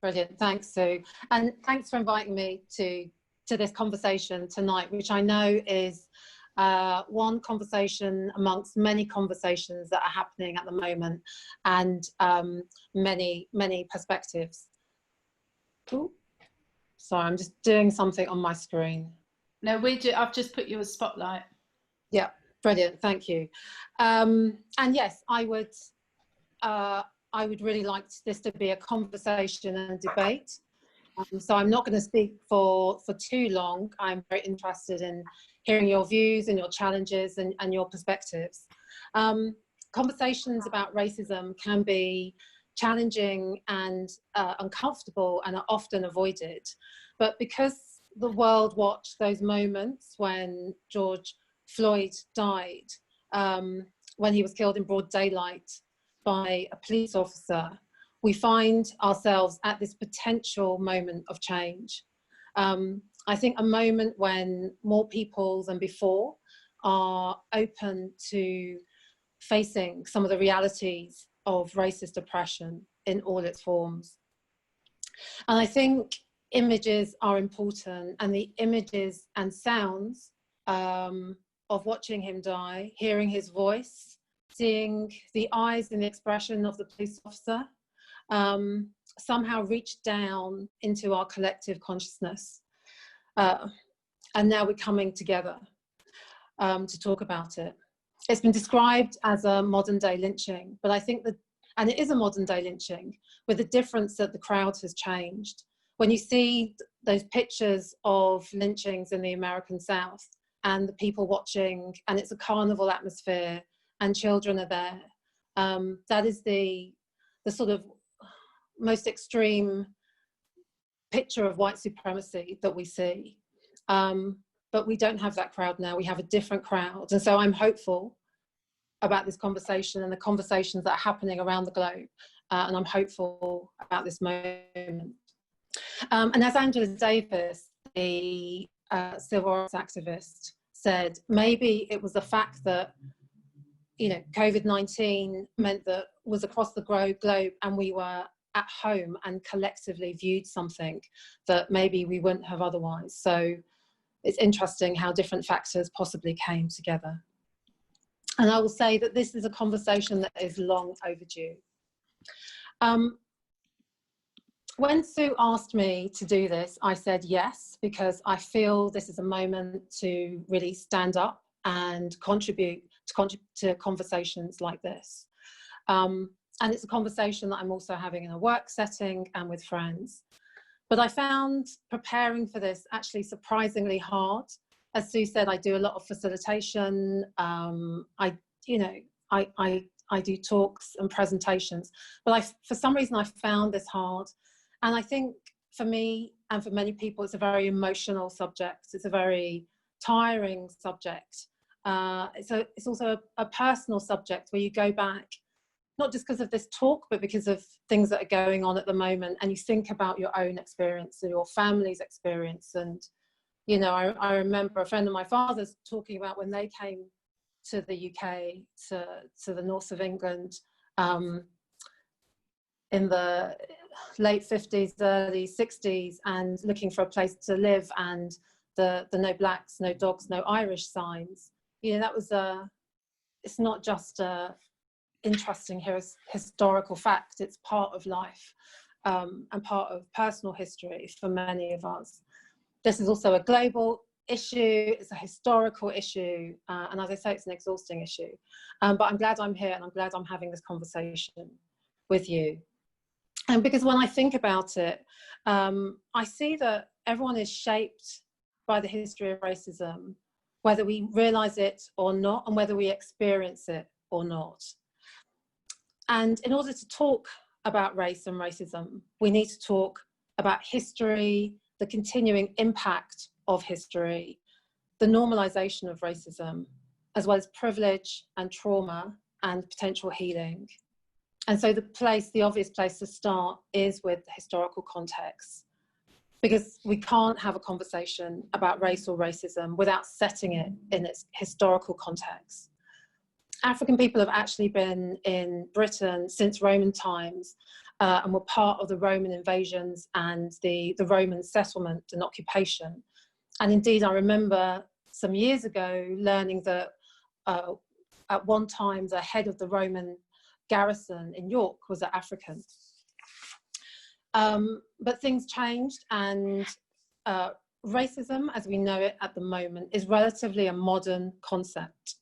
Brilliant. Thanks, Sue. And thanks for inviting me to this conversation tonight, which I know is one conversation amongst many conversations that are happening at the moment, and many perspectives. Ooh. Sorry, I'm just doing something on my screen. No, I've just put you a spotlight. Yeah, brilliant. Thank you. And yes, I would really like this to be a conversation and a debate. So I'm not going to speak for too long. I'm very interested in hearing your views and your challenges and your perspectives. Conversations about racism can be challenging and uncomfortable and are often avoided. But because the world watched those moments when George Floyd died, when he was killed in broad daylight by a police officer, we find ourselves at this potential moment of change. I think a moment when more people than before are open to facing some of the realities of racist oppression in all its forms. And I think images are important, and the images and sounds of watching him die, hearing his voice, seeing the eyes and the expression of the police officer, somehow reached down into our collective consciousness. And now we're coming together to talk about it. It's been described as a modern day lynching, but I think that, and it is a modern day lynching, with the difference that the crowd has changed. When you see those pictures of lynchings in the American South and the people watching, and it's a carnival atmosphere and children are there, that is the sort of most extreme picture of white supremacy that we see. But we don't have that crowd now. We have a different crowd. And so I'm hopeful about this conversation and the conversations that are happening around the globe. And I'm hopeful about this moment. And as Angela Davis, the civil rights activist, said, maybe it was the fact that, you know, COVID-19 meant that was across the globe and we were at home and collectively viewed something that maybe we wouldn't have otherwise. So it's interesting how different factors possibly came together. And I will say that this is a conversation that is long overdue. When Sue asked me to do this, I said yes, because I feel this is a moment to really stand up and contribute to conversations like this. And it's a conversation that I'm also having in a work setting and with friends. But I found preparing for this actually surprisingly hard. As Sue said, I do a lot of facilitation. I do talks and presentations, but for some reason I found this hard. And I think for me and for many people, it's a very emotional subject. It's a very tiring subject. It's also a personal subject where you go back, not just because of this talk, but because of things that are going on at the moment, and you think about your own experience and your family's experience. And, you know, I remember a friend of my father's talking about when they came to the UK, to the north of England, in the late 50s, early 60s, and looking for a place to live, and the no blacks, no dogs, no Irish signs. You know, that was it's not just a interesting historical fact, it's part of life and part of personal history for many of us. This is also a global issue, it's a historical issue, and as I say, it's an exhausting issue. But I'm glad I'm here, and I'm glad I'm having this conversation with you. And because when I think about it, I see that everyone is shaped by the history of racism, whether we realize it or not, and whether we experience it or not. And in order to talk about race and racism, we need to talk about history, the continuing impact of history, the normalization of racism, as well as privilege and trauma and potential healing. And so the obvious place to start is with the historical context, because we can't have a conversation about race or racism without setting it in its historical context. African people have actually been in Britain since Roman times, and were part of the Roman invasions and the Roman settlement and occupation. And indeed, I remember some years ago learning that at one time the head of the Roman garrison in York was an African. But things changed, and racism, as we know it at the moment, is relatively a modern concept.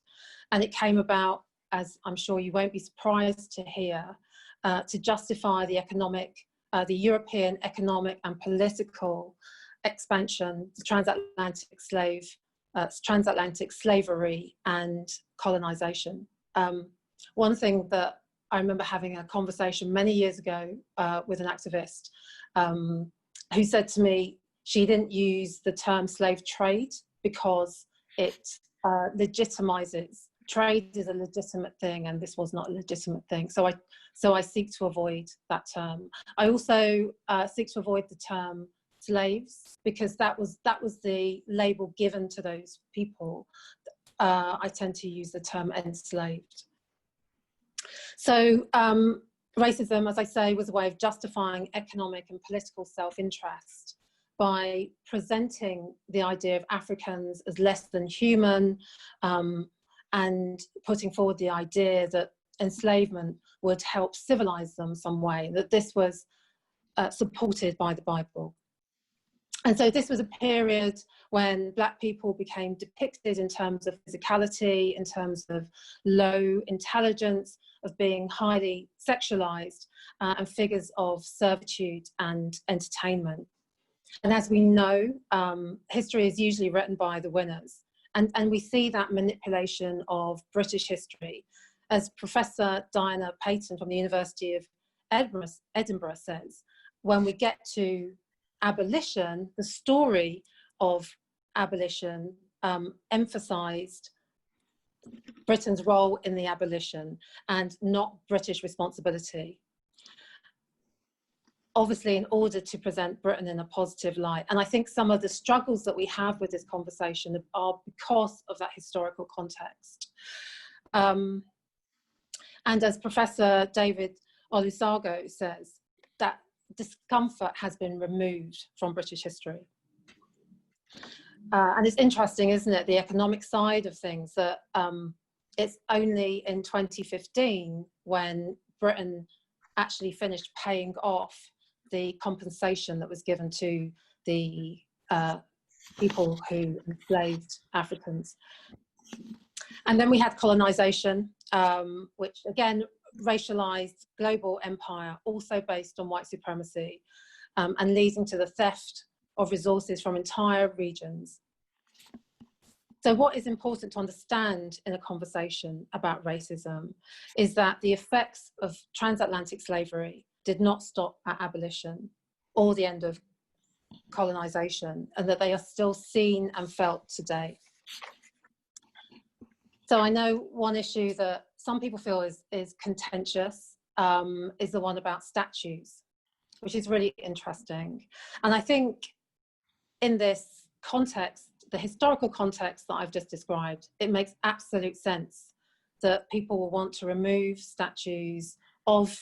And it came about, as I'm sure you won't be surprised to hear, to justify the European economic and political expansion, the transatlantic slavery and colonization. One thing that I remember having a conversation many years ago with an activist who said to me she didn't use the term slave trade because it legitimizes. Trade is a legitimate thing, and this was not a legitimate thing. So I seek to avoid that term. I also seek to avoid the term slaves, because that was the label given to those people. I tend to use the term enslaved. So racism, as I say, was a way of justifying economic and political self-interest by presenting the idea of Africans as less than human, and putting forward the idea that enslavement would help civilize them some way, that this was supported by the Bible. And so this was a period when Black people became depicted in terms of physicality, in terms of low intelligence, of being highly sexualized, and figures of servitude and entertainment. And as we know, history is usually written by the winners. And we see that manipulation of British history. As Professor Diana Payton from the University of Edinburgh says, when we get to abolition, the story of abolition emphasised Britain's role in the abolition and not British responsibility. Obviously, in order to present Britain in a positive light. And I think some of the struggles that we have with this conversation are because of that historical context. And as Professor David Olusoga says, that discomfort has been removed from British history. And it's interesting, isn't it, the economic side of things, that it's only in 2015 when Britain actually finished paying off the compensation that was given to the people who enslaved Africans. And then we had colonization, which again racialized global empire, also based on white supremacy, and leading to the theft of resources from entire regions. So what is important to understand in a conversation about racism is that the effects of transatlantic slavery did not stop at abolition or the end of colonization, and that they are still seen and felt today. So I know one issue that some people feel is contentious is the one about statues, which is really interesting. And I think in this context, the historical context that I've just described, it makes absolute sense that people will want to remove statues of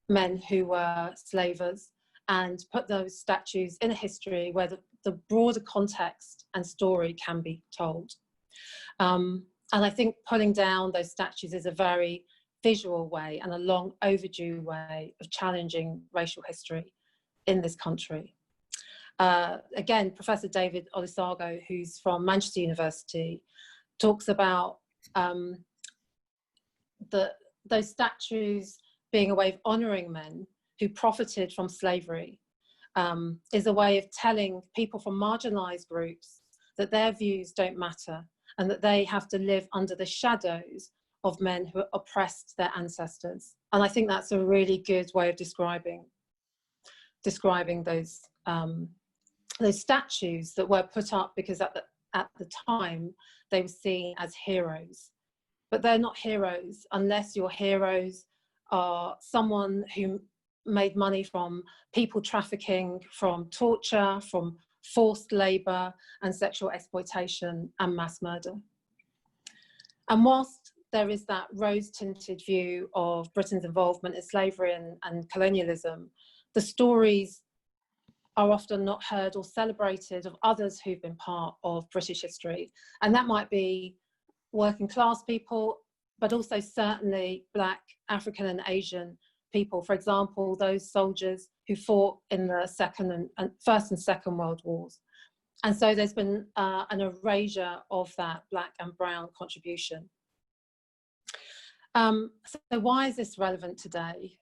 men who were slavers and put those statues in a history where the broader context and story can be told. And I think pulling down those statues is a very visual way and a long overdue way of challenging racial history in this country. Again, Professor David Olusoga, who's from Manchester University, talks about those statues being a way of honouring men who profited from slavery, is a way of telling people from marginalised groups that their views don't matter and that they have to live under the shadows of men who oppressed their ancestors. And I think that's a really good way of describing those statues that were put up because at the time they were seen as heroes. But they're not heroes unless your heroes are someone who made money from people trafficking, from torture, from forced labour and sexual exploitation and mass murder. And whilst there is that rose-tinted view of Britain's involvement in slavery and colonialism, the stories are often not heard or celebrated of others who've been part of British history. And that might be working class people, but also certainly Black, African and Asian people. For example, those soldiers who fought in the First and Second World Wars. And so there's been an erasure of that Black and brown contribution. So why is this relevant today?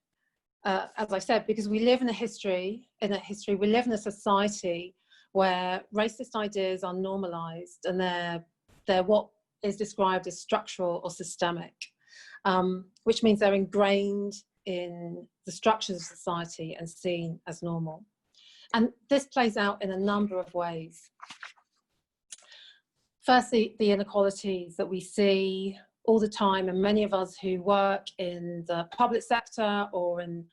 As I said, because we live in we live in a society where racist ideas are normalized, and they're what is described as structural or systemic, which means they're ingrained in the structures of society and seen as normal. And this plays out in a number of ways. Firstly, the inequalities that we see all the time, and many of us who work in the public sector or in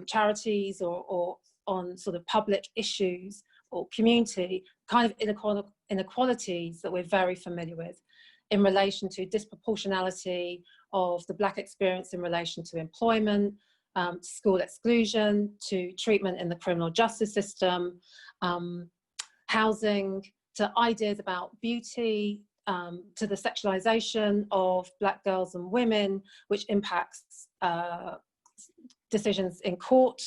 charities or on sort of public issues or community, kind of inequalities that we're very familiar with in relation to disproportionality of the Black experience in relation to employment, to school exclusion, to treatment in the criminal justice system, housing, to ideas about beauty, to the sexualization of Black girls and women, which impacts decisions in court,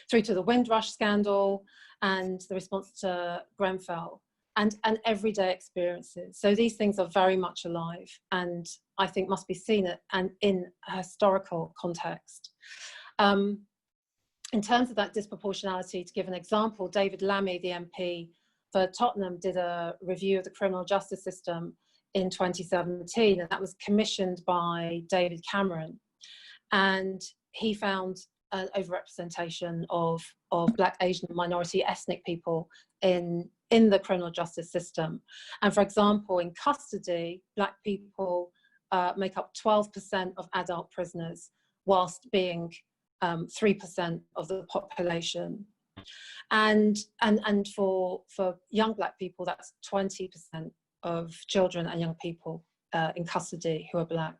through to the Windrush scandal and the response to Grenfell, and everyday experiences. So these things are very much alive, and I think must be seen in a historical context. In terms of that disproportionality, to give an example, David Lammy, the MP for Tottenham, did a review of the criminal justice system in 2017, and that was commissioned by David Cameron. And he found an overrepresentation of Black, Asian, and minority ethnic people in the criminal justice system. And for example, in custody, Black people make up 12% of adult prisoners, whilst being 3% of the population. And for young Black people, that's 20% of children and young people in custody who are Black.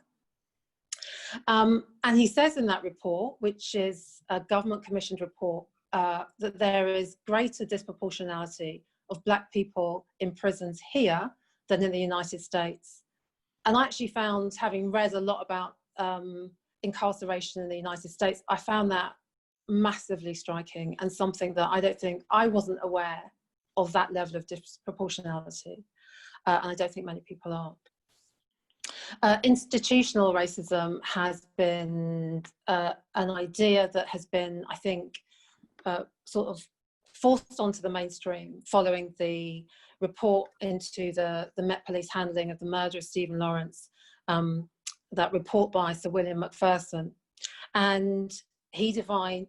And he says in that report, which is a government commissioned report, that there is greater disproportionality of Black people in prisons here than in the United States. And I actually found, having read a lot about incarceration in the United States, I found that massively striking, and something that I wasn't aware of, that level of disproportionality. And I don't think many people are. Institutional racism has been an idea that has been, I think, sort of forced onto the mainstream following the report into the Met Police handling of the murder of Stephen Lawrence, that report by Sir William Macpherson. And he defined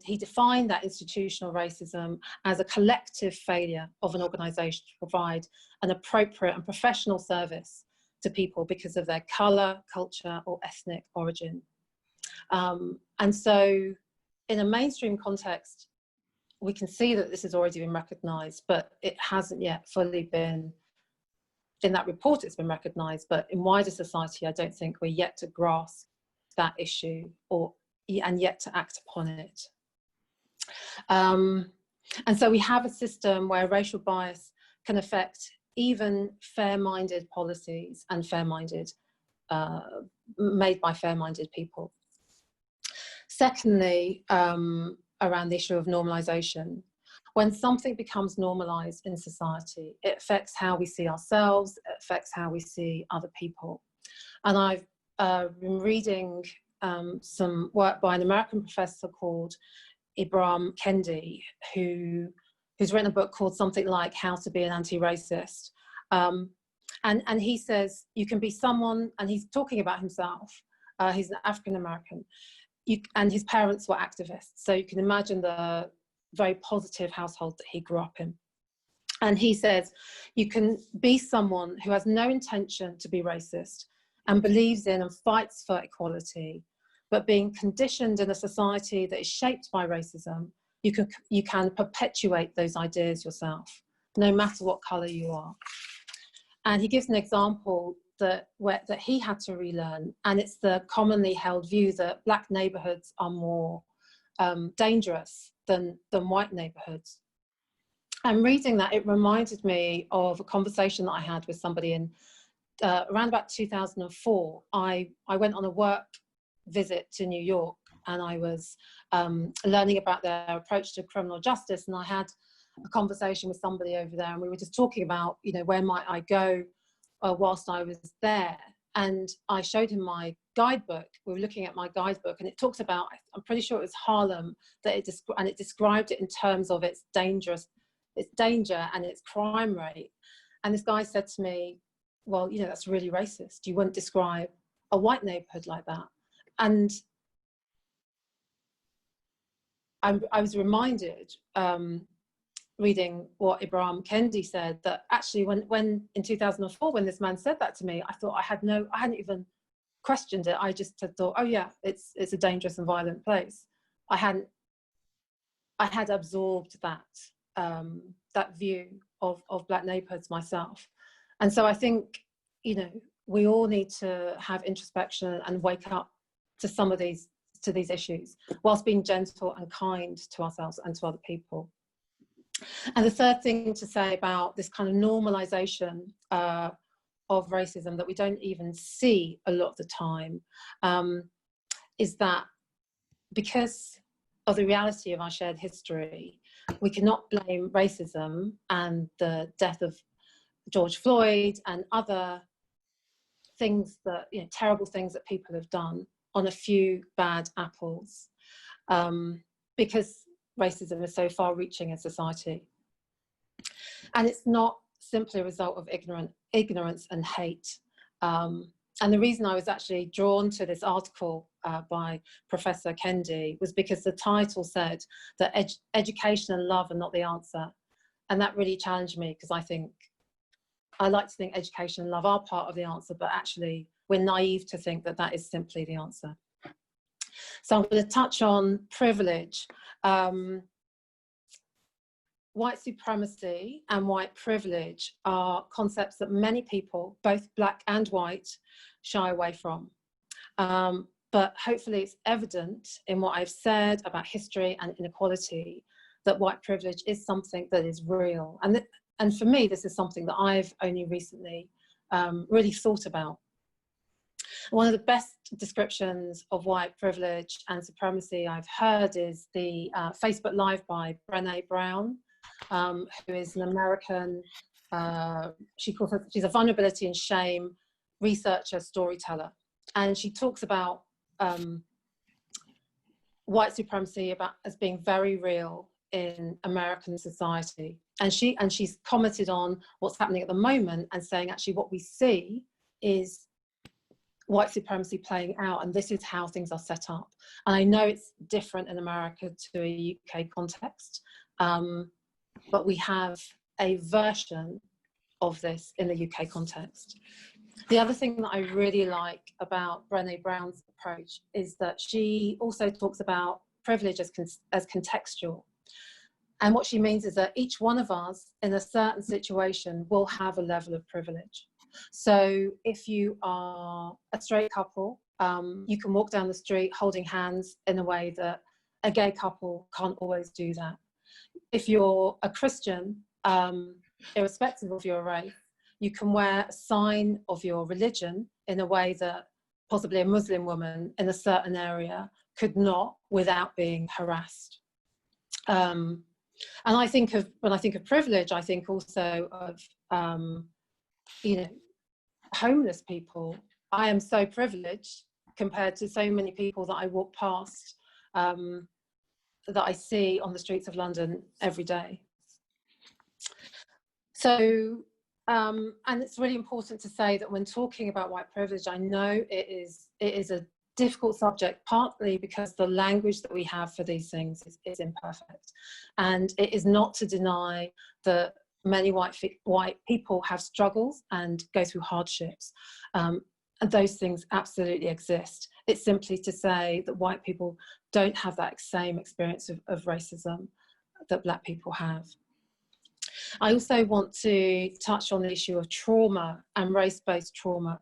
that institutional racism as a collective failure of an organisation to provide an appropriate and professional service to people because of their colour, culture or ethnic origin. And so in a mainstream context, we can see that this has already been recognised, but it hasn't yet fully been, in that report it's been recognised, but in wider society, I don't think we're yet to grasp that issue and yet to act upon it. And so we have a system where racial bias can affect even fair-minded policies and made by fair-minded people. Secondly, around the issue of normalization. When something becomes normalized in society, it affects how we see ourselves, it affects how we see other people. And I've been reading some work by an American professor called Ibram Kendi, who's written a book called something like How to Be an Anti-Racist. And he says you can be someone, and he's talking about himself, he's an African-American, and his parents were activists. So you can imagine the very positive household that he grew up in. And he says, you can be someone who has no intention to be racist and believes in and fights for equality, but being conditioned in a society that is shaped by racism, you can perpetuate those ideas yourself, no matter what colour you are. And he gives an example that he had to relearn, and it's the commonly held view that black neighbourhoods are more dangerous than white neighbourhoods. And reading that, it reminded me of a conversation that I had with somebody in around about 2004. I went on a work visit to New York, and I was learning about their approach to criminal justice, and I had a conversation with somebody over there, and we were just talking about, you know, where might I go whilst I was there. And I showed him my guidebook. We were looking at my guidebook, and it talks about, I'm pretty sure it was Harlem, that it described it in terms of its danger and its crime rate. And this guy said to me, well, you know, that's really racist. You wouldn't describe a white neighborhood like that. And I was reminded, reading what Ibram Kendi said, that actually when in 2004, when this man said that to me, I thought I hadn't even questioned it. I just had thought, oh yeah, it's a dangerous and violent place. I had absorbed that view of black neighborhoods myself. And so I think, you know, we all need to have introspection and wake up to some of these issues, whilst being gentle and kind to ourselves and to other people. And the third thing to say about this kind of normalization of racism that we don't even see a lot of the time is that because of the reality of our shared history, we cannot blame racism and the death of George Floyd and other things that, you know, terrible things that people have done on a few bad apples, because racism is so far-reaching in society. And it's not simply a result of ignorance and hate. And the reason I was actually drawn to this article by Professor Kendi was because the title said that education and love are not the answer. And that really challenged me, because I like to think education and love are part of the answer, but actually we're naive to think that that is simply the answer. So I'm going to touch on privilege. White supremacy and white privilege are concepts that many people, both black and white, shy away from. But hopefully it's evident in what I've said about history and inequality that white privilege is something that is real. And for me, this is something that I've only recently really thought about. One of the best descriptions of white privilege and supremacy I've heard is the Facebook Live by Brené Brown, who is an American, she's a vulnerability and shame researcher, storyteller. And she talks about white supremacy as being very real in American society. And she's commented on what's happening at the moment and saying, actually, what we see is white supremacy playing out, and this is how things are set up. And I know it's different in America to a UK context, but we have a version of this in the UK context. The other thing that I really like about Brené Brown's approach is that she also talks about privilege as contextual. And what she means is that each one of us in a certain situation will have a level of privilege. So if you are a straight couple, you can walk down the street holding hands in a way that a gay couple can't always do that. If you're a Christian, irrespective of your race, you can wear a sign of your religion in a way that possibly a Muslim woman in a certain area could not without being harassed. And when I think of privilege, I think also of, you know, homeless people. I am so privileged compared to so many people that I walk past, that I see on the streets of London every day. So, and it's really important to say that when talking about white privilege, I know it is a difficult subject, partly because the language that we have for these things is imperfect. And it is not to deny that many white people have struggles and go through hardships. And those things absolutely exist. It's simply to say that white people don't have that same experience of racism that black people have. I also want to touch on the issue of trauma and race-based trauma.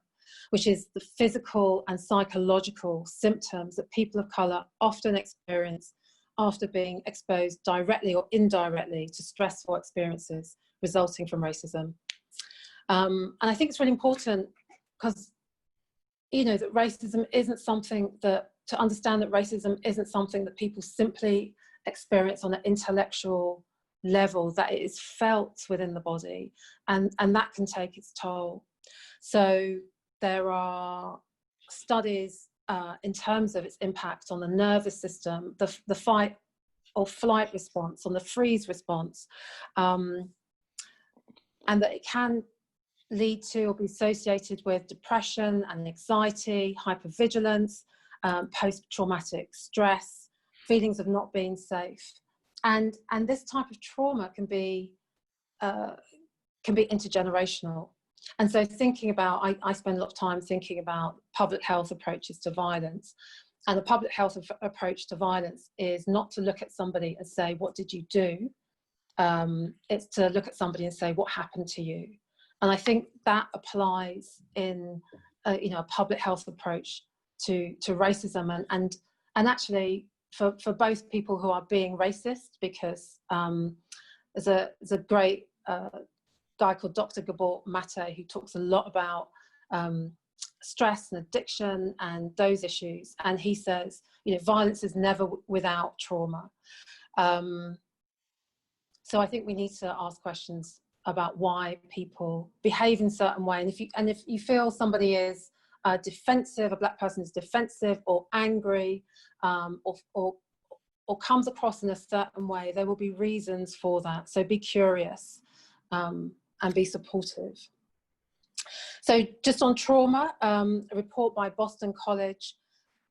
which is the physical and psychological symptoms that people of colour often experience after being exposed directly or indirectly to stressful experiences resulting from racism. And I think it's really important because, you know, that racism isn't something that, to understand that racism isn't something that people simply experience on an intellectual level, that it is felt within the body, and that can take its toll. So there are studies in terms of its impact on the nervous system, the fight or flight response, on the freeze response, and that it can lead to or be associated with depression and anxiety, hypervigilance, post-traumatic stress, feelings of not being safe. And this type of trauma can be intergenerational. And so thinking about, I spend a lot of time thinking about public health approaches to violence. And the public health approach to violence is not to look at somebody and say, what did you do? It's to look at somebody and say, what happened to you? And I think that applies in you know, a public health approach to racism, and actually for both people who are being racist, because there's a great guy called Dr. Gabor Mate who talks a lot about stress and addiction and those issues, and he says, you know, violence is never without trauma. So I think we need to ask questions about why people behave in a certain way, and if you feel somebody is defensive, a black person is defensive or angry, or comes across in a certain way, there will be reasons for that. So be curious and be supportive. So just on trauma, a report by Boston College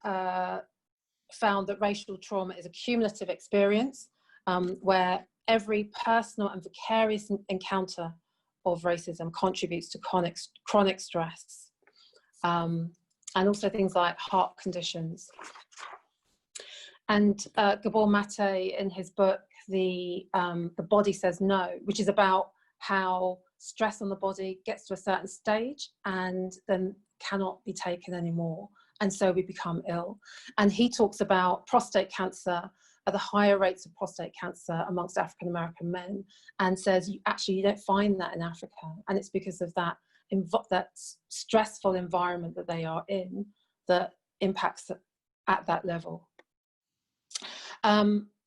found that racial trauma is a cumulative experience where every personal and vicarious encounter of racism contributes to chronic stress, and also things like heart conditions. And Gabor Mate, in his book, The Body Says No, which is about how stress on the body gets to a certain stage and then cannot be taken anymore, and so we become ill. And he talks about prostate cancer, the higher rates of prostate cancer amongst African American men, and says you don't find that in Africa, and it's because of that stressful environment that they are in that impacts at that level.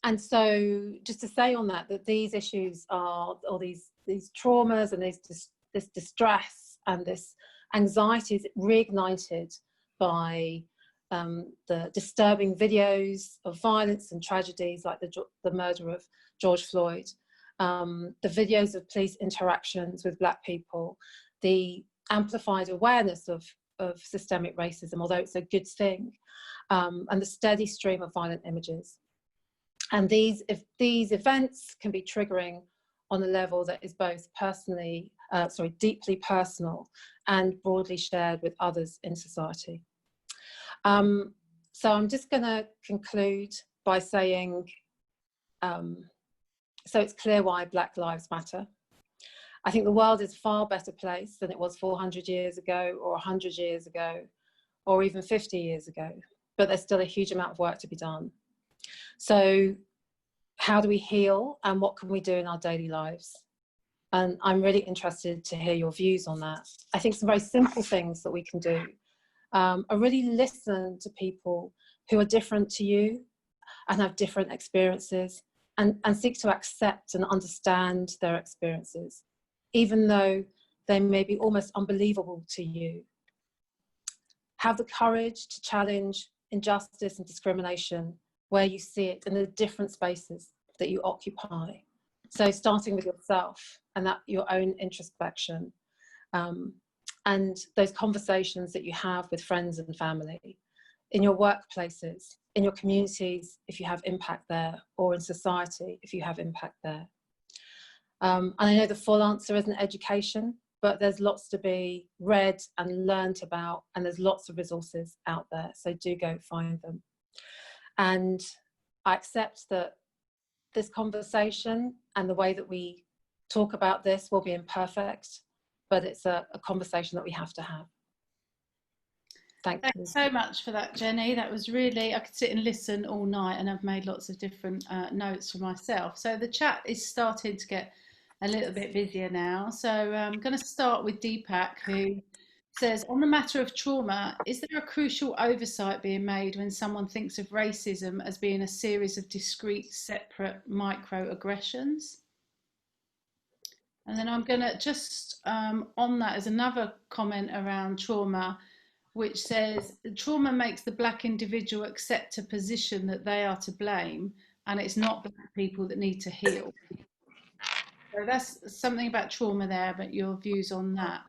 And so just to say on that these issues are, or these traumas and this distress and this anxiety is reignited by the disturbing videos of violence and tragedies like the murder of George Floyd, the videos of police interactions with black people, the amplified awareness of systemic racism, although it's a good thing, and the steady stream of violent images. And these events can be triggering on a level that is both deeply personal and broadly shared with others in society. So I'm just going to conclude by saying, so it's clear why Black Lives Matter. I think the world is a far better place than it was 400 years ago, or 100 years ago, or even 50 years ago, but there's still a huge amount of work to be done. So how do we heal, and what can we do in our daily lives? And I'm really interested to hear your views on that. I think some very simple things that we can do are really listen to people who are different to you and have different experiences, and seek to accept and understand their experiences, even though they may be almost unbelievable to you. Have the courage to challenge injustice and discrimination where you see it in the different spaces that you occupy. So starting with yourself and that your own introspection, and those conversations that you have with friends and family, in your workplaces, in your communities, if you have impact there, or in society, if you have impact there. And I know the full answer isn't education, but there's lots to be read and learnt about, and there's lots of resources out there, so do go find them. And I accept that this conversation and the way that we talk about this will be imperfect, but it's a conversation that we have to have. Thank you. Thanks so much for that, Jenny. That was really, I could sit and listen all night, and I've made lots of different notes for myself. So the chat is starting to get a little bit busier now. So I'm going to start with Deepak, who says, on the matter of trauma, is there a crucial oversight being made when someone thinks of racism as being a series of discrete, separate microaggressions? And then I'm going to just, on that, as another comment around trauma, which says trauma makes the black individual accept a position that they are to blame, and it's not black people that need to heal. So that's something about trauma there, but your views on that.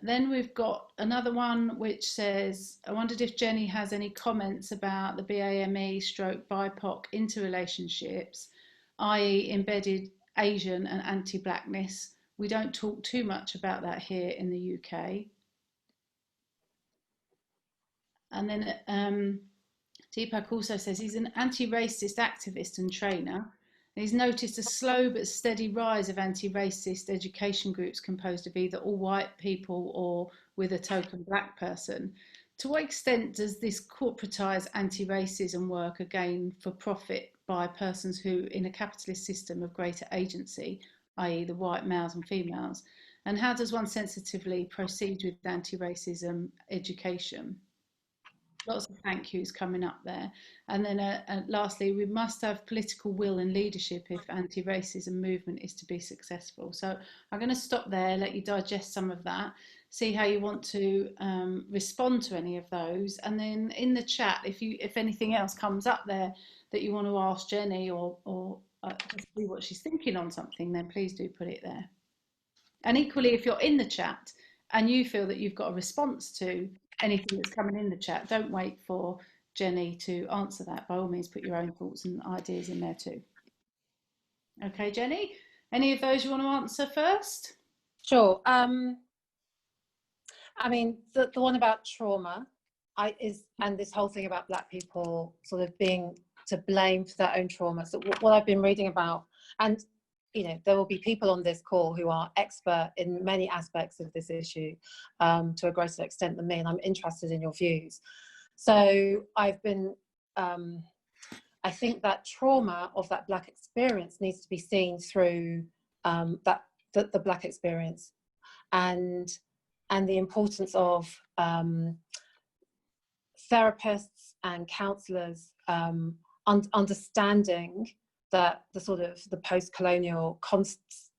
Then we've got another one which says, I wondered if Jenny has any comments about the BAME/BIPOC interrelationships, i.e. embedded Asian and anti-blackness. We don't talk too much about that here in the UK. And then Deepak also says he's an anti-racist activist and trainer. And he's noticed a slow but steady rise of anti-racist education groups composed of either all white people or with a token black person. To what extent does this corporatise anti-racism work, again for profit, by persons who, in a capitalist system, of greater agency, i.e. the white males and females? And how does one sensitively proceed with anti-racism education? Lots of thank yous coming up there. And then lastly, we must have political will and leadership if anti-racism movement is to be successful. So I'm going to stop there, let you digest some of that, see how you want to respond to any of those. And then in the chat, if anything else comes up there that you want to ask Jenny or just see what she's thinking on something, then please do put it there. And equally, if you're in the chat and you feel that you've got a response to anything that's coming in the chat, don't wait for Jenny to answer that. By all means, put your own thoughts and ideas in there too. Okay, Jenny, any of those you want to answer first? Sure. I mean, the one about trauma and this whole thing about black people sort of being to blame for their own trauma. So what I've been reading about, and you know, there will be people on this call who are expert in many aspects of this issue to a greater extent than me, and I'm interested in your views. So I've been, I think that trauma of that black experience needs to be seen through the black experience, and the importance of therapists and counsellors understanding that the sort of the post-colonial context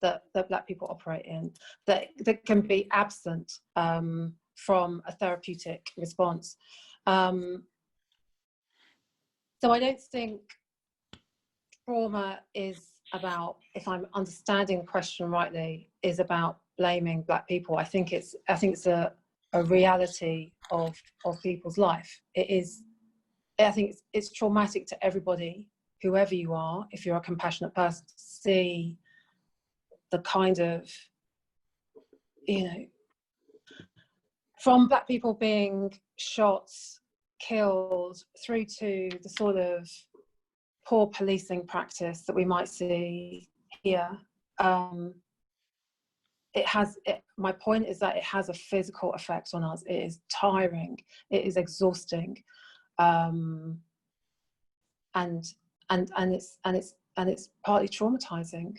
that black people operate in, that can be absent from a therapeutic response. So I don't think trauma is about, if I'm understanding the question rightly, is about blaming black people. I think it's a reality of people's life. It is. I think it's traumatic to everybody, whoever you are, if you're a compassionate person, to see the kind of, you know, from black people being shot, killed, through to the sort of poor policing practice that we might see here. My point is that it has a physical effect on us. It is tiring, it is exhausting, and it's partly traumatizing.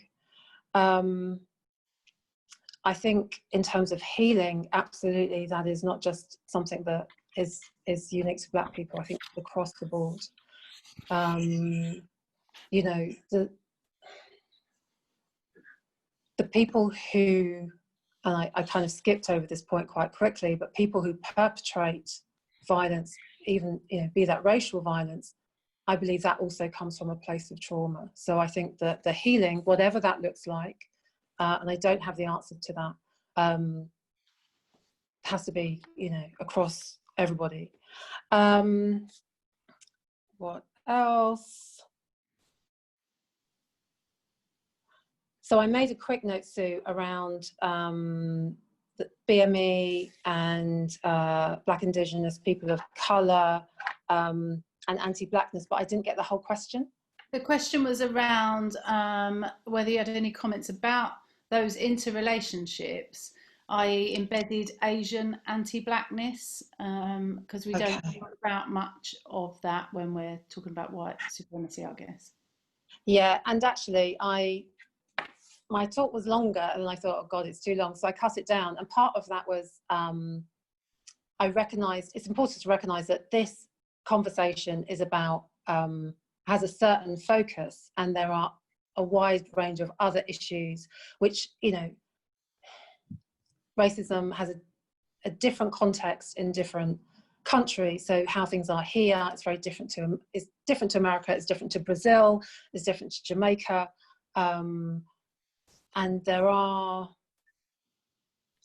I think in terms of healing, absolutely, that is not just something that is unique to black people. I think across the board, you know, the people who, and I kind of skipped over this point quite quickly, but people who perpetrate violence, even, you know, be that racial violence, I believe that also comes from a place of trauma. So I think that the healing, whatever that looks like, and I don't have the answer to that, has to be, you know, across everybody. What else? So I made a quick note, Sue, around the BME and Black, Indigenous, people of colour, and anti-blackness, but I didn't get the whole question. The question was around whether you had any comments about those interrelationships, I embedded Asian anti-blackness because we don't Okay. talk about much of that when we're talking about white supremacy, I guess. Yeah, and actually my talk was longer and I thought, oh God, it's too long. So I cut it down. And part of that was I recognized, it's important to recognize that this conversation is about, has a certain focus, and there are a wide range of other issues which, you know, racism has a different context in different countries. So how things are here, it's very different to, it's different to America, it's different to Brazil, it's different to Jamaica. And there are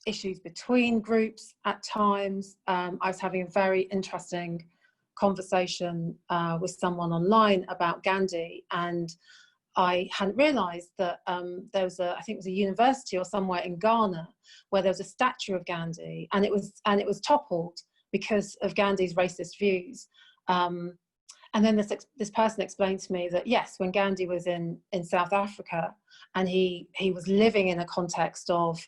issues between groups at times. I was having a very interesting conversation with someone online about Gandhi, and I hadn't realised that there was I think it was a university or somewhere in Ghana where there was a statue of Gandhi, and it was toppled because of Gandhi's racist views. And then this person explained to me that yes, when Gandhi was in South Africa, and he was living in a context of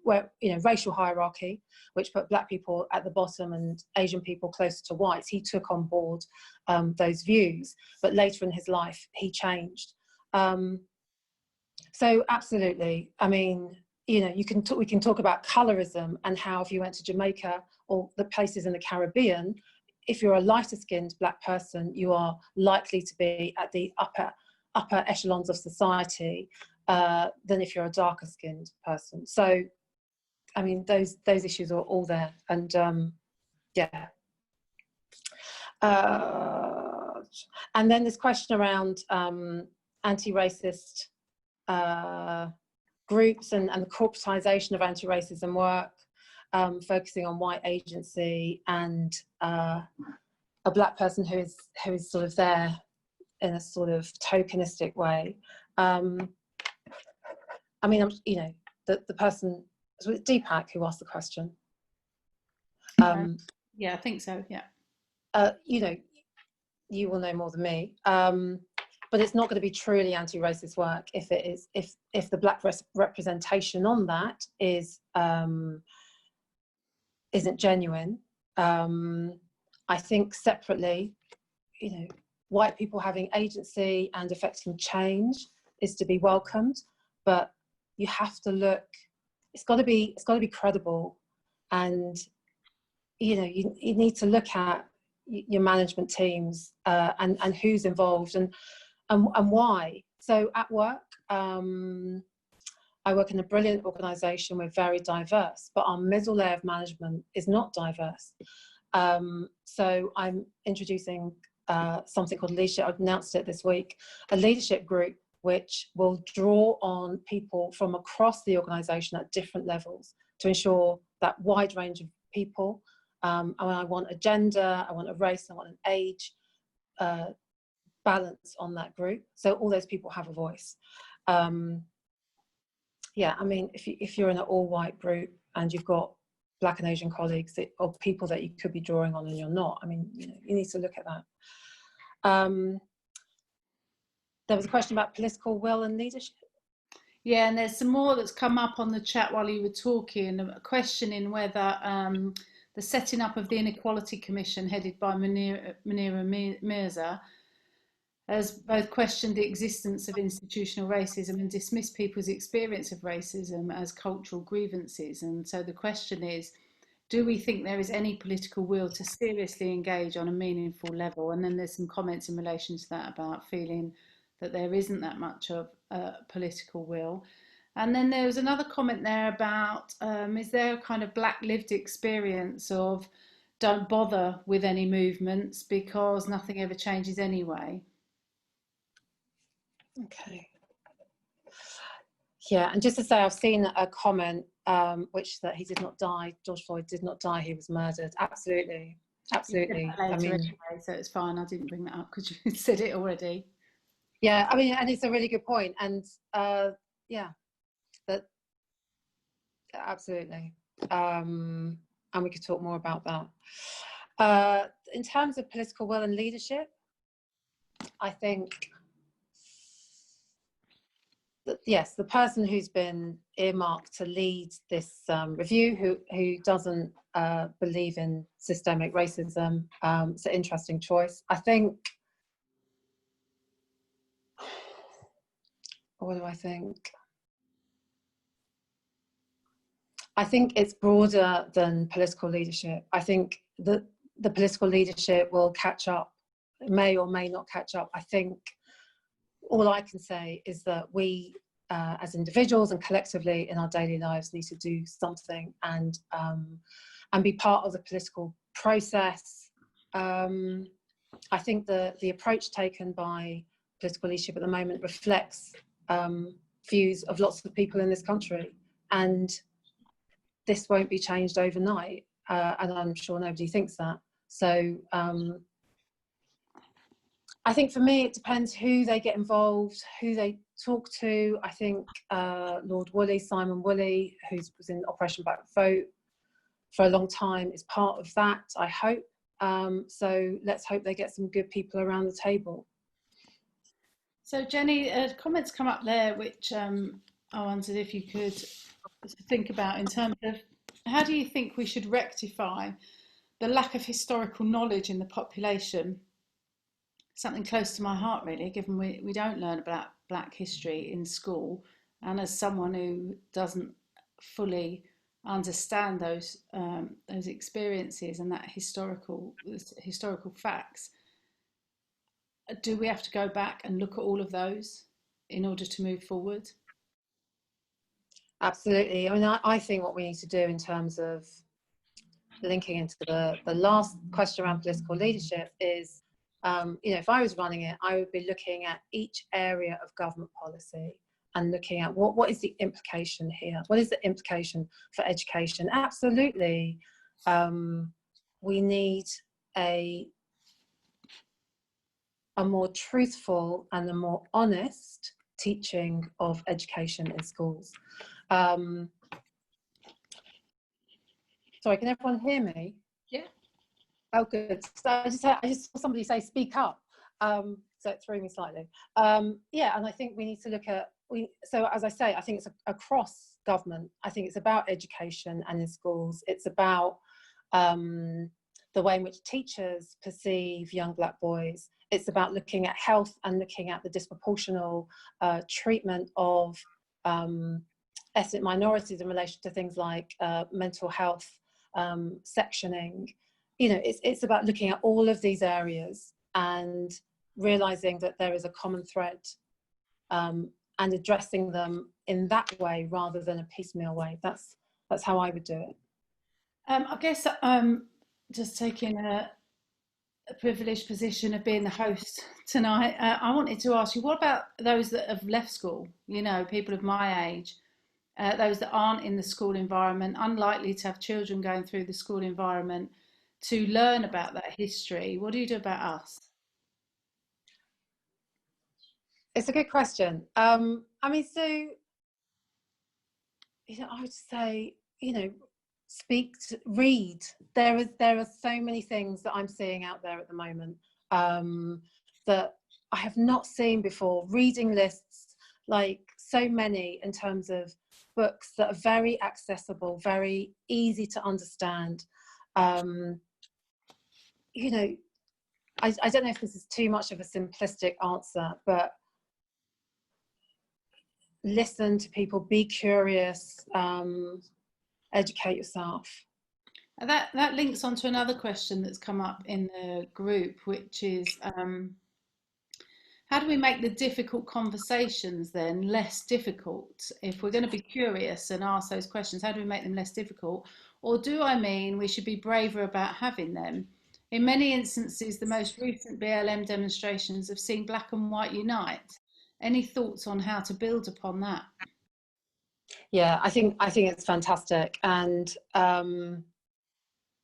where, you know, racial hierarchy, which put black people at the bottom and Asian people closer to whites, he took on board those views. But later in his life, he changed. So absolutely, I mean, you know, we can talk about colorism and how if you went to Jamaica or the places in the Caribbean, if you're a lighter skinned black person, you are likely to be at the upper echelons of society than if you're a darker skinned person. So, I mean, those issues are all there. And yeah. And then this question around anti-racist groups and the corporatization of anti-racism work, focusing on white agency and a black person who is sort of there in a sort of tokenistic way. I mean, you know, the person, was it Deepak who asked the question? Yeah, I think so, yeah. You know, you will know more than me, but it's not going to be truly anti-racist work if it is, if the black representation on that isn't genuine. I think separately, you know, white people having agency and affecting change is to be welcomed, but you have to look, it's got to be credible, and you know, you need to look at your management teams and who's involved and why. So at work, I work in a brilliant organisation. We're very diverse, but our middle layer of management is not diverse. So I'm introducing something called leadership. I've announced it this week, a leadership group which will draw on people from across the organisation at different levels to ensure that wide range of people. And I want a gender, I want a race, I want an age balance on that group, so all those people have a voice. Yeah, I mean, if you're in an all-white group and you've got black and Asian colleagues or people that you could be drawing on and you're not, I mean, you know, you need to look at that. There was a question about political will and leadership. Yeah, and there's some more that's come up on the chat while you were talking, a question in whether the setting up of the Inequality Commission headed by Munira Mirza has both questioned the existence of institutional racism and dismissed people's experience of racism as cultural grievances. And so the question is, do we think there is any political will to seriously engage on a meaningful level? And then there's some comments in relation to that about feeling that there isn't that much of political will. And then there was another comment there about, is there a kind of black lived experience of don't bother with any movements because nothing ever changes anyway? Okay. Yeah, and just to say, I've seen a comment which that he did not die, George Floyd did not die, he was murdered. Absolutely, absolutely. I mean, anyway, so it's fine. I didn't bring that up because you said it already. Yeah, I mean, and it's a really good point, and yeah, that absolutely. And we could talk more about that. In terms of political will and leadership, I think that yes, the person who's been earmarked to lead this review, who doesn't believe in systemic racism, it's an interesting choice. I think, what do I think? I think it's broader than political leadership. I think that the political leadership will catch up, may or may not catch up. I think all I can say is that we, as individuals and collectively in our daily lives, need to do something and be part of the political process. I think the approach taken by political leadership at the moment reflects views of lots of people in this country, and this won't be changed overnight, and I'm sure nobody thinks that. So I think for me, it depends who they get involved, who they talk to. I think Lord Woolley, Simon Woolley, who was in Operation Black Vote for a long time, is part of that, I hope. So let's hope they get some good people around the table. So Jenny, comments come up there which I wondered if you could think about in terms of how do you think we should rectify the lack of historical knowledge in the population? Something close to my heart, really, given we don't learn about Black history in school, and as someone who doesn't fully understand those experiences and that historical facts, do we have to go back and look at all of those in order to move forward? Absolutely. I mean, I think what we need to do in terms of linking into the last question around political leadership is, you know, if I was running it, I would be looking at each area of government policy and looking at what is the implication here? What is the implication for education? Absolutely. We need a more truthful and a more honest teaching of education in schools. Sorry, can everyone hear me? Yeah. Oh, good. So I just saw somebody say speak up, so it threw me slightly. Yeah, and I think we need to look at, so as I say, I think it's across government. I think it's about education and in schools. It's about the way in which teachers perceive young Black boys. It's about looking at health and looking at the disproportional treatment of ethnic minorities in relation to things like mental health, sectioning. You know, it's about looking at all of these areas and realizing that there is a common thread, and addressing them in that way rather than a piecemeal way. That's how I would do it. I guess just taking a privileged position of being the host tonight, I wanted to ask you, what about those that have left school? You know, people of my age, those that aren't in the school environment, unlikely to have children going through the school environment, to learn about that history. What do you do about us? It's a good question. I mean, so, you know, I would say, you know, read. There are so many things that I'm seeing out there at the moment that I have not seen before. Reading lists, like so many in terms of books that are very accessible, very easy to understand. You know, I don't know if this is too much of a simplistic answer, but listen to people, be curious, educate yourself. That links on to another question that's come up in the group, which is how do we make the difficult conversations then less difficult? If we're going to be curious and ask those questions, how do we make them less difficult? Or do I mean we should be braver about having them? In many instances, the most recent BLM demonstrations have seen Black and White unite. Any thoughts on how to build upon that? Yeah, I think it's fantastic, and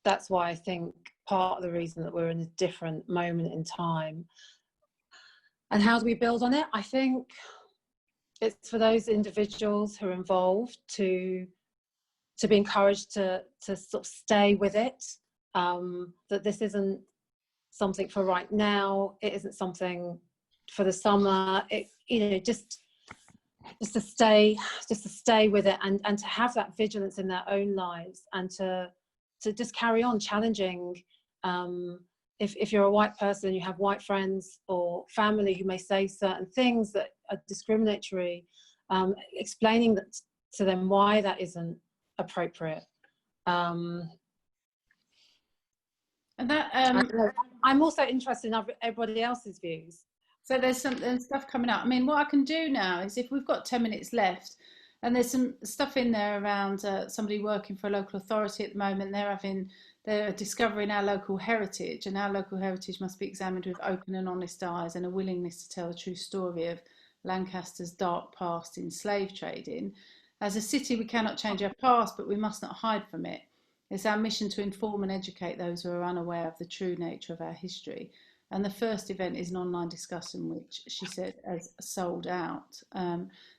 that's why I think part of the reason that we're in a different moment in time. And how do we build on it? I think it's for those individuals who are involved to be encouraged to sort of stay with it. That this isn't something for right now. It isn't something for the summer. It, you know, just just to stay with it, and to have that vigilance in their own lives, and to just carry on challenging. If you're a white person, you have white friends or family who may say certain things that are discriminatory, explaining that to them why that isn't appropriate. And that I'm also interested in everybody else's views. So there's some stuff coming up. I mean, what I can do now is, if we've got 10 minutes left, and there's some stuff in there around somebody working for a local authority at the moment, they're discovering our local heritage, and our local heritage must be examined with open and honest eyes, and a willingness to tell the true story of Lancaster's dark past in slave trading. As a city, we cannot change our past, but we must not hide from it. It's our mission to inform and educate those who are unaware of the true nature of our history. And the first event is an online discussion, which she said has sold out.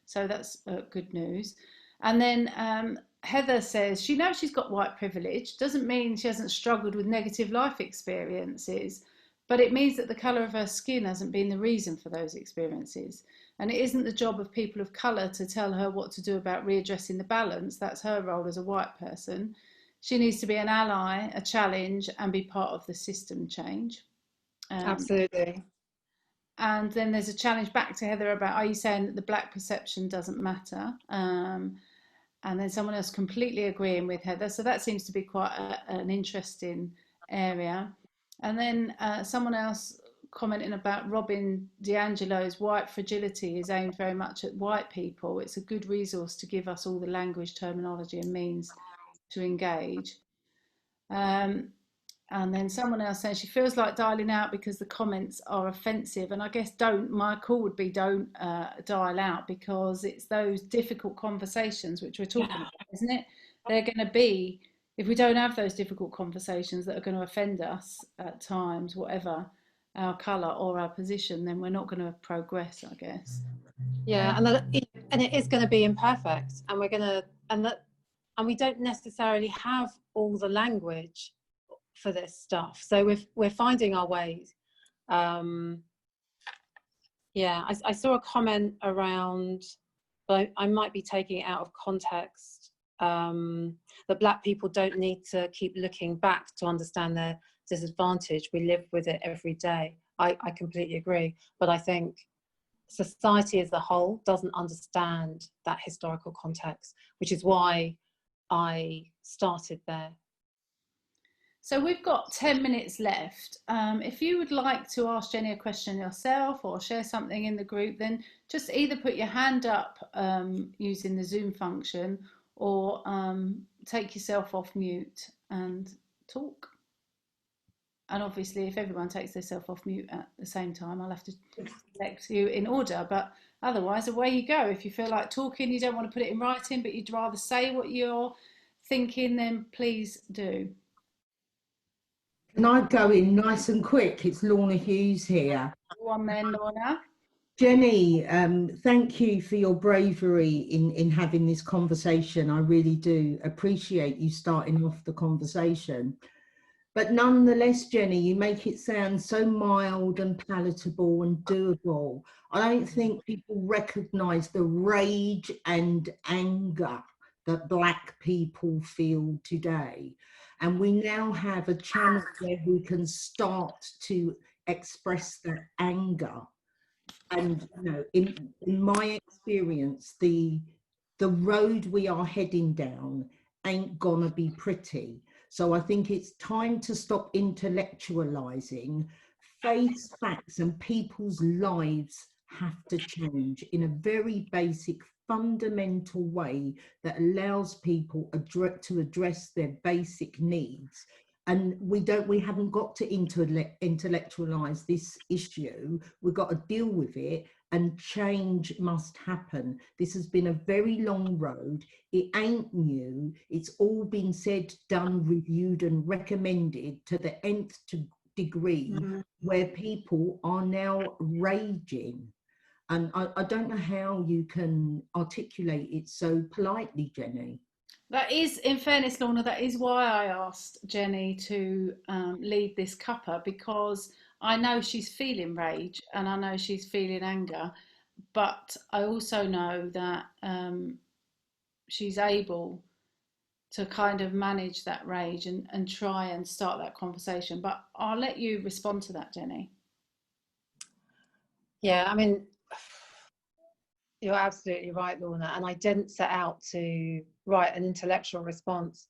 So that's good news. And then Heather says she knows she's got white privilege. Doesn't mean she hasn't struggled with negative life experiences, but it means that the colour of her skin hasn't been the reason for those experiences. And it isn't the job of people of colour to tell her what to do about readdressing the balance. That's her role as a white person. She needs to be an ally, a challenge, and be part of the system change. Absolutely. And then there's a challenge back to Heather about, are you saying that the black perception doesn't matter? And then someone else completely agreeing with Heather. So that seems to be quite an interesting area. And then someone else commenting about Robin DiAngelo's white fragility is aimed very much at white people. It's a good resource to give us all the language, terminology and means to engage. And then someone else says she feels like dialing out because the comments are offensive. And I guess my call would be don't dial out, because it's those difficult conversations which we're talking about, isn't it? They're going to be, if we don't have those difficult conversations that are going to offend us at times, whatever our colour or our position, then we're not going to progress, I guess. Yeah, and it is going to be imperfect, and we're going to, and we don't necessarily have all the language for this stuff, so we're finding our ways. Yeah, I saw a comment around, but I might be taking it out of context, that black people don't need to keep looking back to understand their disadvantage. We live with it every day. I completely agree, but I think society as a whole doesn't understand that historical context, which is why I started there. So we've got 10 minutes left. If you would like to ask Jenny a question yourself or share something in the group, then just either put your hand up using the Zoom function, or take yourself off mute and talk. And obviously, if everyone takes themselves off mute at the same time, I'll have to select you in order. But otherwise, away you go. If you feel like talking, you don't want to put it in writing, but you'd rather say what you're thinking, then please do. Can I go in nice and quick? It's Lorna Hughes here. Go on then, Lorna. Jenny, thank you for your bravery in having this conversation. I really do appreciate you starting off the conversation. But nonetheless, Jenny, you make it sound so mild and palatable and doable. I don't think people recognise the rage and anger that black people feel today. And we now have a channel where we can start to express that anger. And you know, in my experience, the road we are heading down ain't gonna be pretty. So I think it's time to stop intellectualizing, face facts, and people's lives have to change in a very basic, fundamental way that allows people to address their basic needs. And we haven't got to intellectualize this issue. We've got to deal with it, and change must happen. This has been a very long road. It ain't new. It's all been said, done, reviewed and recommended to the nth degree, where people are now raging. And I don't know how you can articulate it so politely, Jenny. That is, in fairness, Lorna, that is why I asked Jenny to lead this Cuppa, because I know she's feeling rage and I know she's feeling anger. but I also know that she's able to kind of manage that rage and try and start that conversation. But I'll let you respond to that, Jenny. Yeah, I mean, you're absolutely right, Lorna. And I didn't set out to write an intellectual response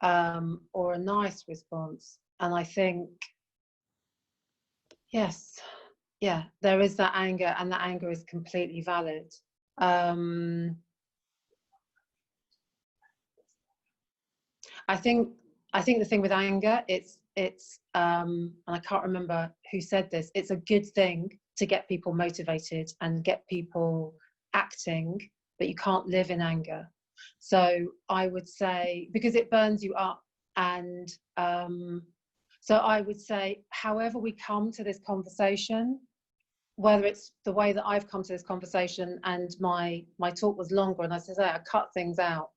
or a nice response. And I think, yes, yeah, there is that anger, and that anger is completely valid. I think the thing with anger, it's and I can't remember who said this, it's a good thing to get people motivated and get people acting, but you can't live in anger. So I would say, because it burns you up, and so I would say, however we come to this conversation, whether it's the way that I've come to this conversation, and my talk was longer, and as I say, I cut things out.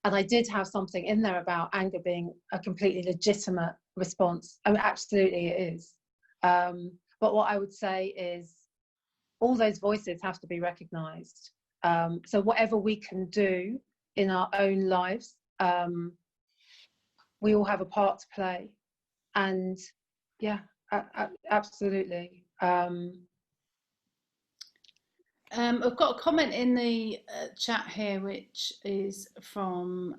And I did have something in there about anger being a completely legitimate response. I mean, absolutely it is. But what I would say is all those voices have to be recognised. So whatever we can do in our own lives, we all have a part to play. And yeah, absolutely. I've got a comment in the chat here, which is from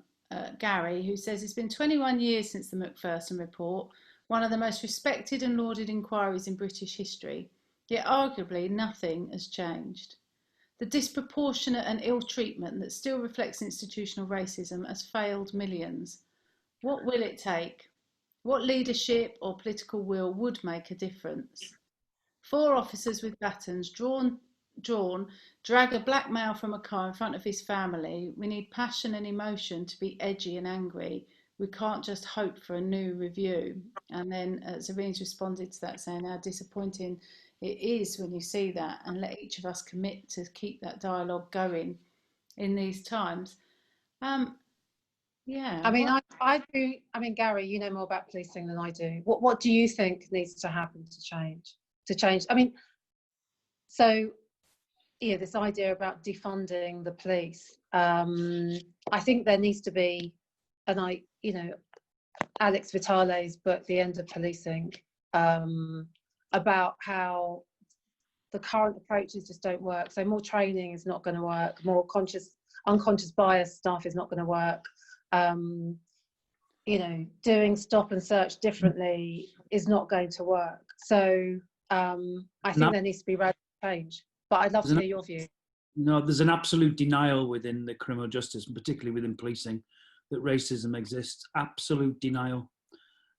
Gary, who says it's been 21 years since the Macpherson report, one of the most respected and lauded inquiries in British history, yet arguably nothing has changed. The disproportionate and ill treatment that still reflects institutional racism has failed millions. What will it take? What leadership or political will would make a difference? 4 officers with batons drawn, drag a black male from a car in front of his family. We need passion and emotion to be edgy and angry. We can't just hope for a new review. And then Zarine's responded to that, saying how disappointing it is when you see that, and let each of us commit to keep that dialogue going in these times. Yeah. I mean, I do. I mean, Gary, you know more about policing than I do. What do you think needs to happen to change? I mean, so yeah, this idea about defunding the police. I think there needs to be, and Alex Vitale's book, The End of Policing, about how the current approaches just don't work. So more training is not going to work. More unconscious bias stuff is not going to work. Doing stop and search differently is not going to work. So I think there needs to be radical change. But I'd love to hear your view. No, there's an absolute denial within the criminal justice, and particularly within policing, that racism exists. Absolute denial.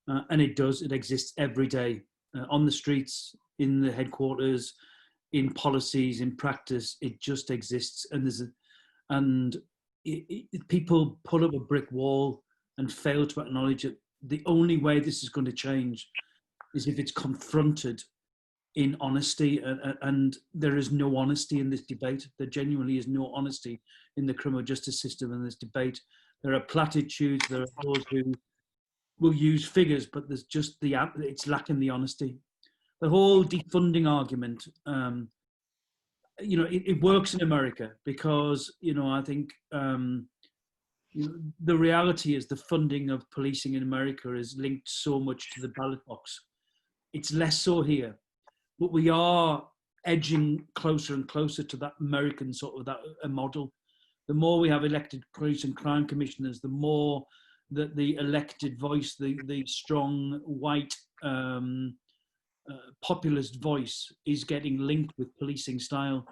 And it does. It exists every day, on the streets, in the headquarters, in policies, in practice. It just exists. And people put up a brick wall and fail to acknowledge it. The only way this is going to change is if it's confronted in honesty, and there is no honesty in this debate. There genuinely is no honesty in the criminal justice system in this debate. There are platitudes, there are those who will use figures, but there's just it's lacking the honesty. The whole defunding argument, it works in America because, I think the reality is the funding of policing in America is linked so much to the ballot box. It's less so here. But we are edging closer and closer to that American sort of that model. The more we have elected police and crime commissioners, the more that the elected voice, the strong white populist voice is getting linked with policing style.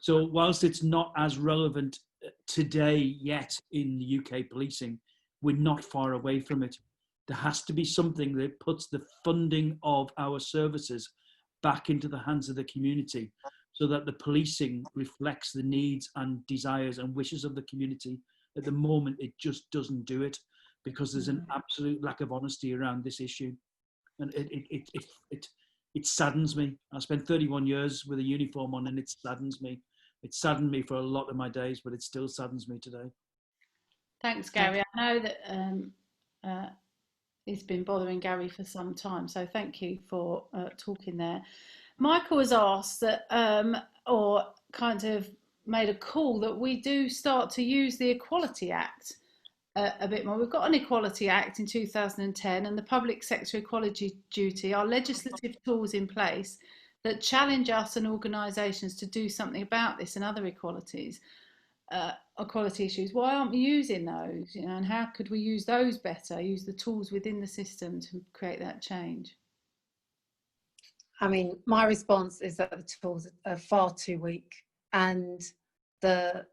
So whilst it's not as relevant today yet in the UK policing, we're not far away from it. There has to be something that puts the funding of our services back into the hands of the community so that the policing reflects the needs and desires and wishes of the community. At the moment, it just doesn't do it because there's an absolute lack of honesty around this issue. And it saddens me. I spent 31 years with a uniform on and it saddens me. It saddened me for a lot of my days, but it still saddens me today. Thanks, Gary. I know that it's been bothering Gary for some time, so thank you for talking there. Michael has asked that, or kind of made a call that we do start to use the Equality Act a bit more. We've got an Equality Act in 2010 and the Public Sector Equality Duty are legislative tools in place that challenge us and organisations to do something about this and other equality issues. Why aren't we using those? You know, and how could we use those better? Use the tools within the system to create that change. I mean, my response is that the tools are far too weak, and the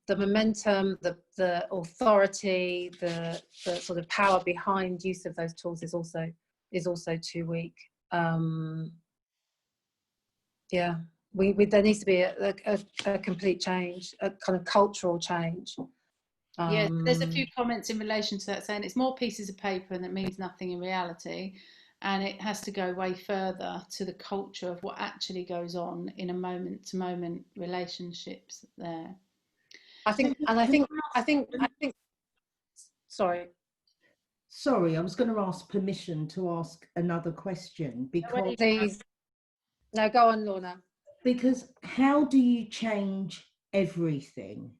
momentum, the authority, the sort of power behind use of those tools is also too weak. Yeah, there needs to be a complete change, a kind of cultural change. Yeah, there's a few comments in relation to that saying it's more pieces of paper and it means nothing in reality. And it has to go way further to the culture of what actually goes on in a moment-to-moment relationships there. I think. Sorry, I was going to ask permission to ask another question because. Please. No, go on, Lorna. Because how do you change everything?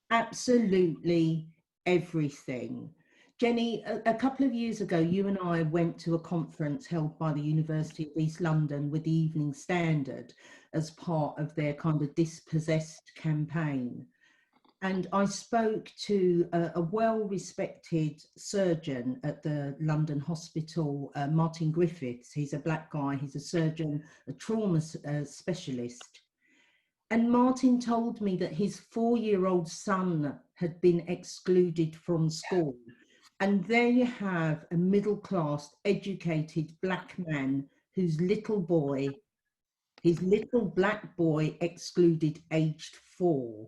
Absolutely everything. Jenny, a couple of years ago, you and I went to a conference held by the University of East London with the Evening Standard as part of their kind of Dispossessed campaign. And I spoke to a well-respected surgeon at the London hospital, Martin Griffiths. He's a black guy, he's a surgeon, a trauma specialist. And Martin told me that his 4-year-old son had been excluded from school. And there you have a middle-class, educated black man whose his little black boy excluded aged 4.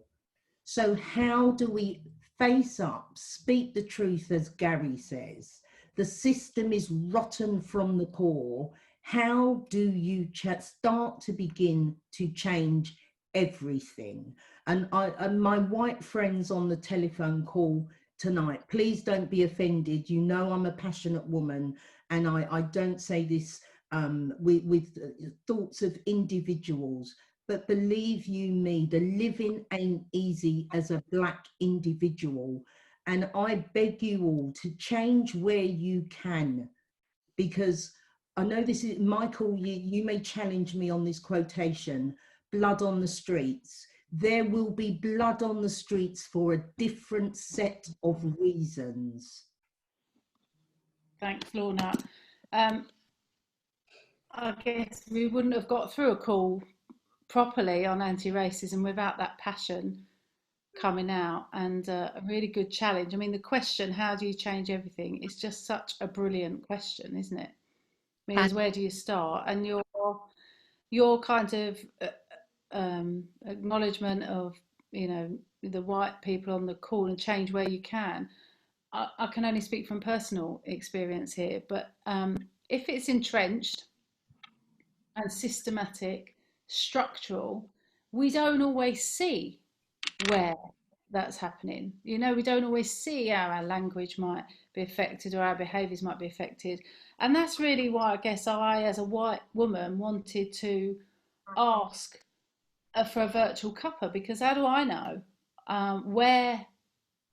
So how do we face up, speak the truth, as Gary says? The system is rotten from the core. How do you start to begin to change everything? And my white friends on the telephone call tonight, please don't be offended. You know I'm a passionate woman, and I don't say this with thoughts of individuals. But believe you me, the living ain't easy as a black individual. And I beg you all to change where you can, because I know this is, Michael, you may challenge me on this quotation, blood on the streets. There will be blood on the streets for a different set of reasons. Thanks, Lorna. I guess we wouldn't have got through a call properly on anti-racism without that passion coming out, and a really good challenge. I mean, the question, how do you change everything, is just such a brilliant question, isn't it? I mean, where do you start? And your kind of acknowledgement of, you know, the white people on the call and change where you can. I can only speak from personal experience here, but if it's entrenched and systematic, structural, we don't always see where that's happening. You know, we don't always see how our language might be affected or our behaviours might be affected. And that's really why I guess I, as a white woman, wanted to ask for a virtual cuppa, because how do I know where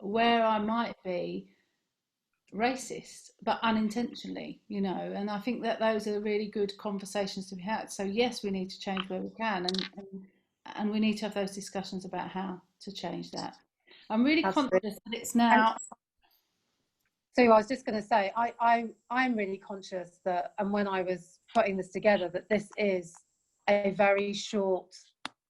I might be racist, but unintentionally, you know? And I think that those are really good conversations to be had. So yes, we need to change where we can, and we need to have those discussions about how to change that. I'm really conscious that it's now. So I was just going to say, I'm really conscious that, and when I was putting this together, that this is a very short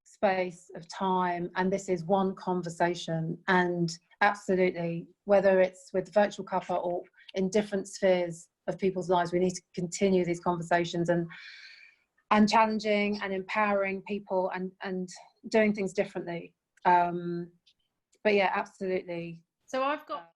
space of time, and this is one conversation, and absolutely, whether it's with virtual cuppa or in different spheres of people's lives, we need to continue these conversations and challenging and empowering people and doing things differently. But yeah, absolutely. So I've got